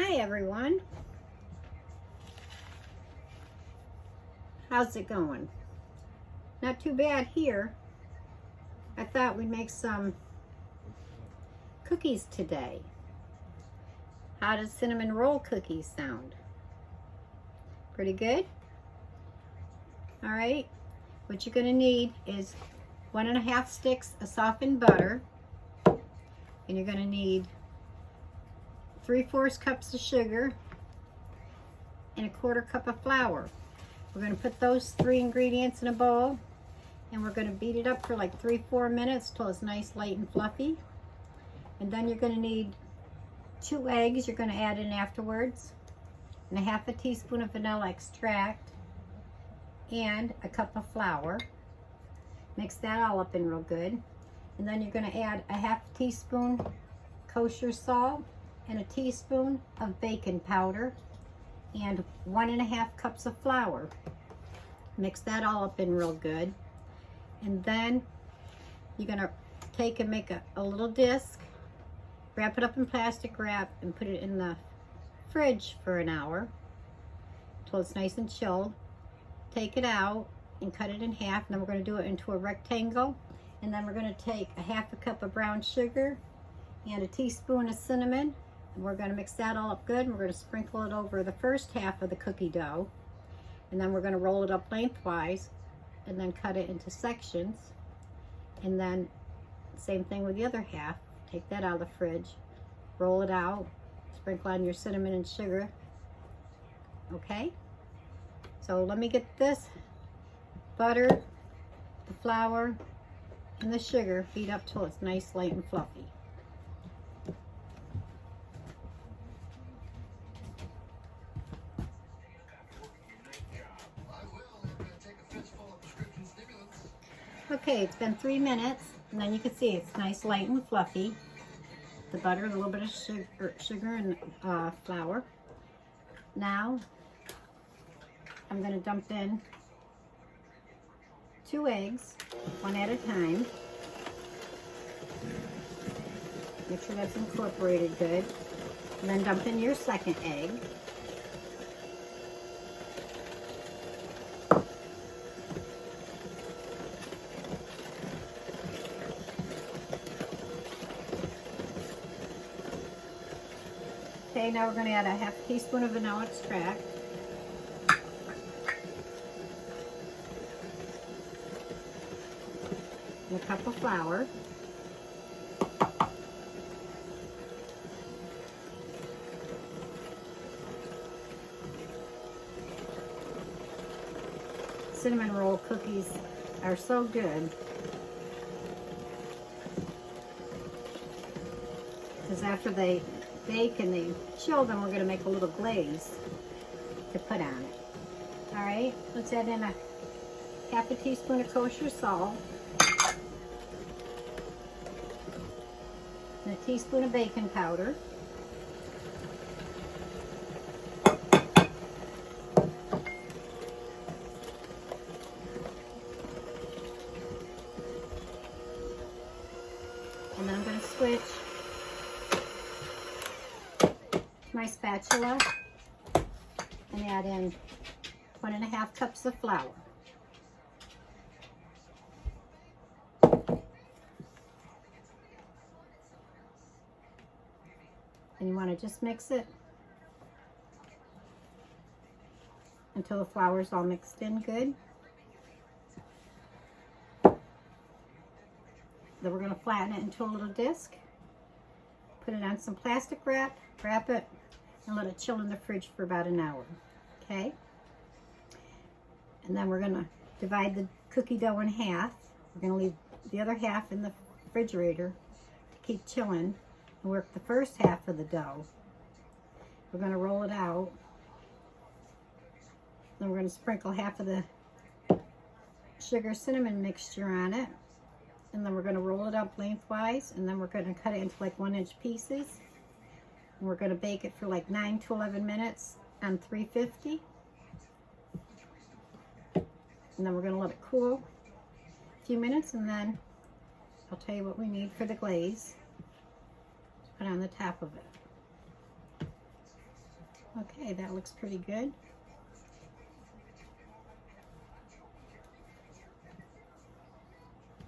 Hi everyone. How's it going? Not too bad here. I thought we'd make some cookies today. How does cinnamon roll cookies sound? Pretty good? All right. What you're gonna need is 1.5 sticks of softened butter, and you're gonna need 3/4 cups of sugar and 1/4 cup of flour. We're going to put those 3 ingredients in a bowl, and we're going to beat it up for like 3-4 minutes till it's nice, light, and fluffy. And then you're going to need 2 eggs you're going to add in afterwards, and 1/2 teaspoon of vanilla extract, and a cup of flour. Mix that all up in real good. And then you're going to add 1/2 teaspoon kosher salt and 1 teaspoon of baking powder and 1.5 cups of flour. Mix that all up in real good. And then you're gonna take and make a little disc, wrap it up in plastic wrap, and put it in the fridge for an hour till it's nice and chilled. Take it out and cut it in half, and then we're gonna do it into a rectangle. And then we're gonna take 1/2 cup of brown sugar and 1 teaspoon of cinnamon. And we're going to mix that all up good, and we're going to sprinkle it over the first half of the cookie dough, and then we're going to roll it up lengthwise and then cut it into sections. And then same thing with the other half. Take that out of the fridge, roll it out, sprinkle on your cinnamon and sugar. Okay, so let me get this butter, the flour, and the sugar beat up till it's nice, light, and fluffy. Okay, it's been 3 minutes, and then you can see it's nice, light, and fluffy. The butter, a little bit of sugar and flour. Now, I'm going to dump in 2 eggs, one at a time. Make sure that's incorporated good. And then dump in your second egg. Okay, now we're going to add 1/2 teaspoon of vanilla extract. And 1 cup of flour. Cinnamon roll cookies are so good because after they bake and they chill, then we're going to make a little glaze to put on it. All right, let's add in 1/2 teaspoon of kosher salt and 1 teaspoon of baking powder. And then I'm going to switch my spatula and add in 1.5 cups of flour. And you want to just mix it until the flour is all mixed in good. Then we're going to flatten it into a little disc. Put it on some plastic wrap, wrap it, and let it chill in the fridge for about an hour. Okay? And then we're going to divide the cookie dough in half. We're going to leave the other half in the refrigerator to keep chilling and work the first half of the dough. We're going to roll it out. Then we're going to sprinkle half of the sugar cinnamon mixture on it. And then we're going to roll it up lengthwise, and then we're going to cut it into like 1-inch pieces. And we're going to bake it for like 9 to 11 minutes on 350. And then we're going to let it cool a few minutes, and then I'll tell you what we need for the glaze to put on the top of it. Okay, that looks pretty good.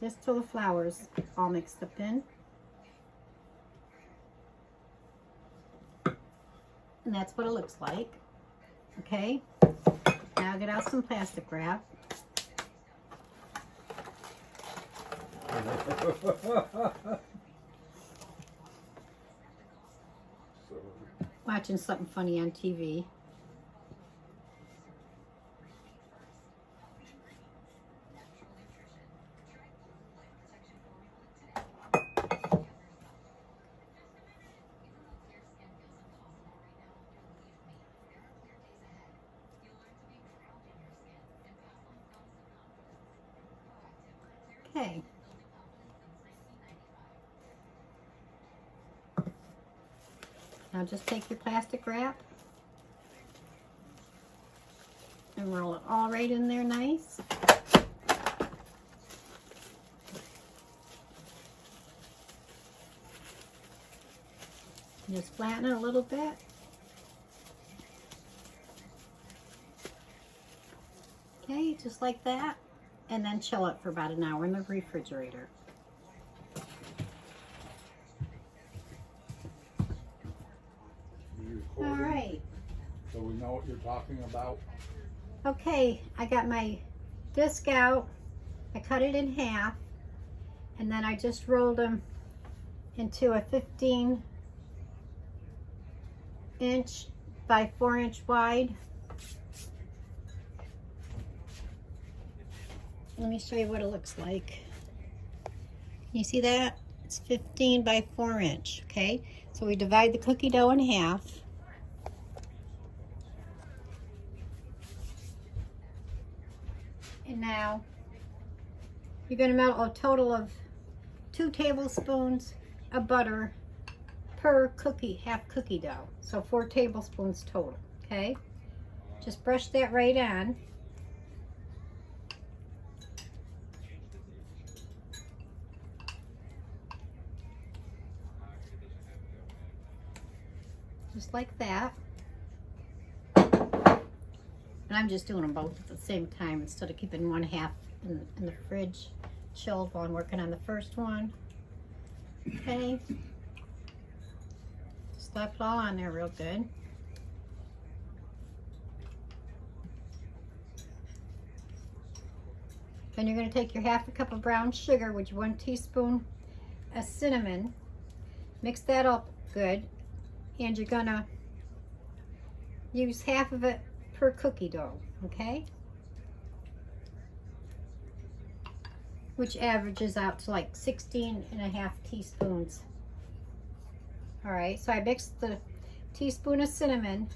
Just till the flour's all mixed up in. And that's what it looks like. Okay, now get out some plastic wrap. Watching something funny on TV. Okay. Now just take your plastic wrap and roll it all right in there nice. Just flatten it a little bit. Okay, just like that. And then chill it for about an hour in the refrigerator. All right. So we know what you're talking about. Okay, I got my disc out. I cut it in half. And then I just rolled them into a 15" by 4" wide. Let me show you what it looks like. You see that? It's 15 by 4". Okay, so we divide the cookie dough in half. And now you're going to melt a total of 2 tablespoons of butter per cookie, half cookie dough. So 4 tablespoons total, okay? Just brush that right on. Just like that. And I'm just doing them both at the same time instead of keeping one half in the fridge chilled while I'm working on the first one. Okay. Slap it all on there real good. Then you're going to take your half a cup of brown sugar with your 1 teaspoon of cinnamon. Mix that up good. And you're going to use half of it per cookie dough, okay? Which averages out to like 16½ teaspoons. All right, so I mixed the teaspoon of cinnamon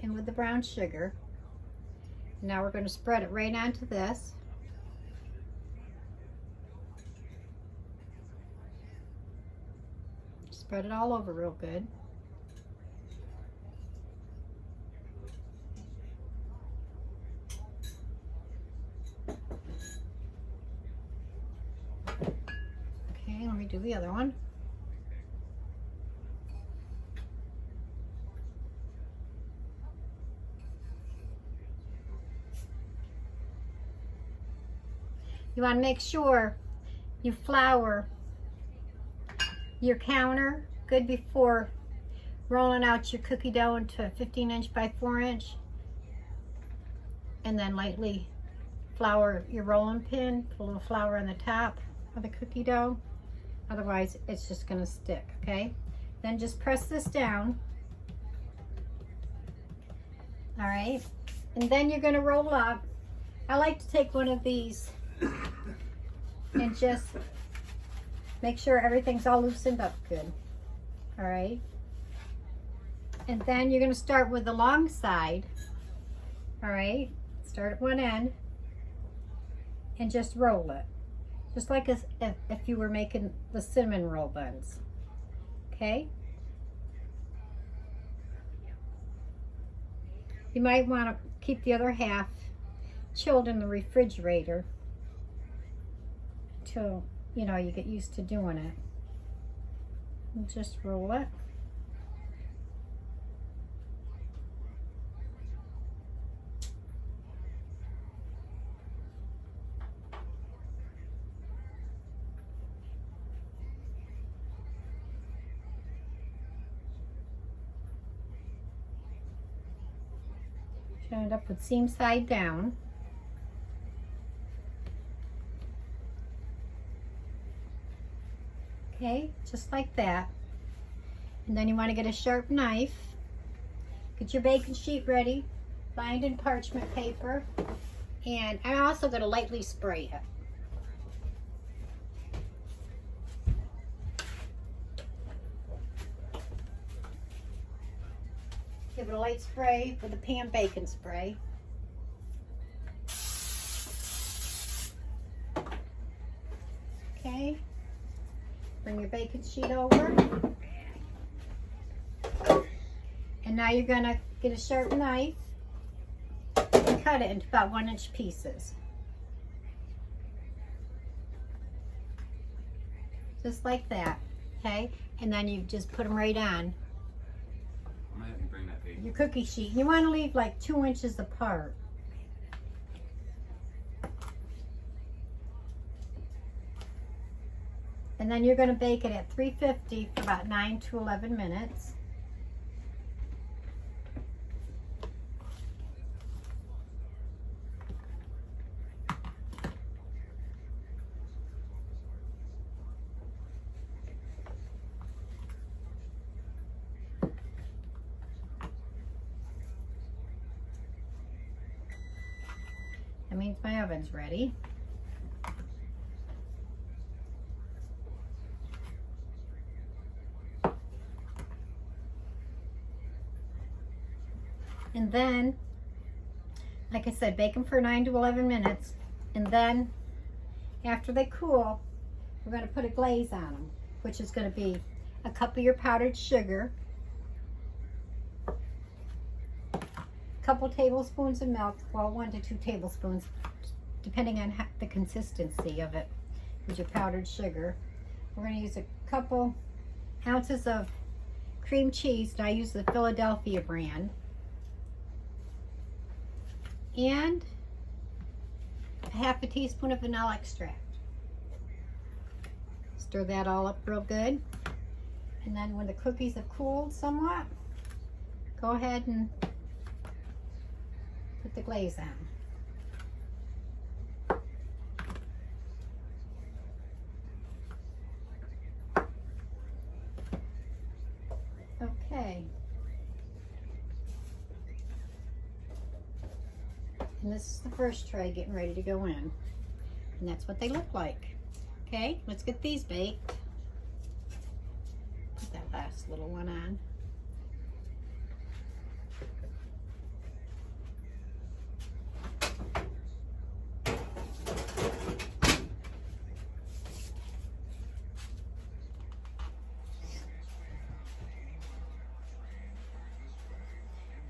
in with the brown sugar. Now we're going to spread it right onto this. Spread it all over real good. Okay, let me do the other one. You want to make sure you flour your counter good before rolling out your cookie dough into a 15" by 4". And then lightly flour your rolling pin, put a little flour on the top of the cookie dough. Otherwise, it's just going to stick, okay? Then just press this down. All right. And then you're going to roll up. I like to take one of these and just make sure everything's all loosened up good. All right. And then you're going to start with the long side. All right. Start at one end and just roll it. Just like if you were making the cinnamon roll buns. Okay. You might want to keep the other half chilled in the refrigerator till, you know, you get used to doing it. And just roll it. Turn it up with seam side down. Okay, just like that. And then you want to get a sharp knife. Get your baking sheet ready, lined in parchment paper, and I'm also going to lightly spray it. Give it a light spray with a pan bacon spray. Okay, bring your baking sheet over. And now you're gonna get a sharp knife and cut it into about 1-inch pieces. Just like that, okay? And then you just put them right on I'm gonna have you bring that baby. your cookie sheet. You wanna leave like 2 inches apart. And then you're gonna bake it at 350 for about 9 to 11 minutes. That means my oven's ready. And then, like I said, bake them for 9 to 11 minutes. And then, after they cool, we're going to put a glaze on them, which is going to be a cup of your powdered sugar, a couple tablespoons of milk, well, 1 to 2 tablespoons, depending on the consistency of it, with your powdered sugar. We're going to use a couple ounces of cream cheese, and I use the Philadelphia brand, and a half a teaspoon of vanilla extract. Stir that all up real good. And then when the cookies have cooled somewhat, go ahead and put the glaze on. Okay. And this is the first tray getting ready to go in. And that's what they look like. Okay, let's get these baked. Put that last little one on.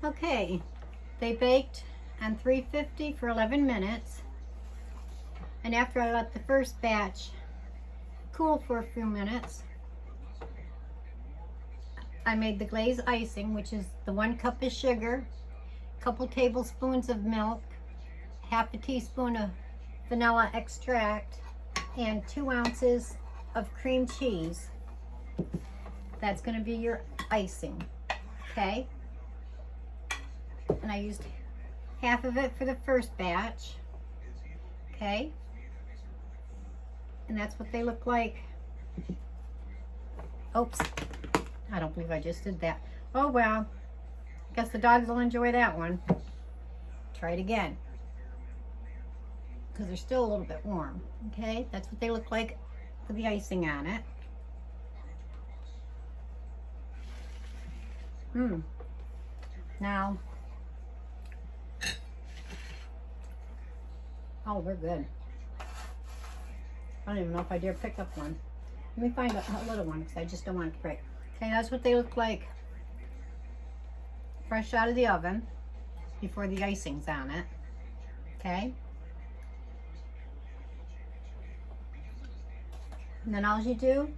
Okay, they baked on 350 for 11 minutes. And after I let the first batch cool for a few minutes, I made the glazed icing, which is the 1 cup of sugar, a couple tablespoons of milk, half a teaspoon of vanilla extract, and 2 ounces of cream cheese. That's going to be your icing, okay? And I used half of it for the first batch, okay? And that's what they look like. Oops, I don't believe I just did that. Oh well, guess the dogs will enjoy that one. Try it again, because they're still a little bit warm, okay? That's what they look like with the icing on it. Now, oh, they're good. I don't even know if I dare pick up one. Let me find a little one, because I just don't want it to break. Okay, that's what they look like fresh out of the oven before the icing's on it. Okay? And then all you do,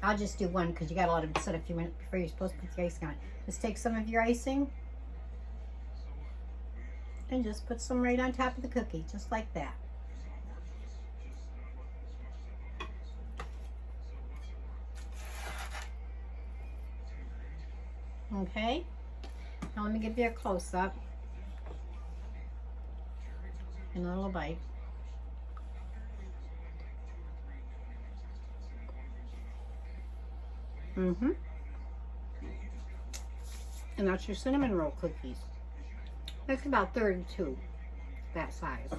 I'll just do one because you got to let them sit a few minutes before you're supposed to put the icing on it. Just take some of your icing and just put some right on top of the cookie, just like that. Okay, Now let me give you a close-up. And a little bite. And that's your cinnamon roll cookies. That's about 32, that size.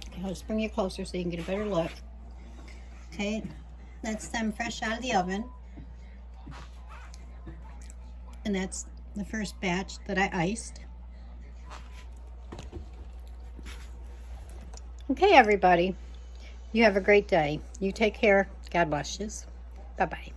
Okay, I'll just bring you closer so you can get a better look. Okay, that's them fresh out of the oven. And that's the first batch that I iced. Okay, everybody. You have a great day. You take care. God bless you. Bye-bye.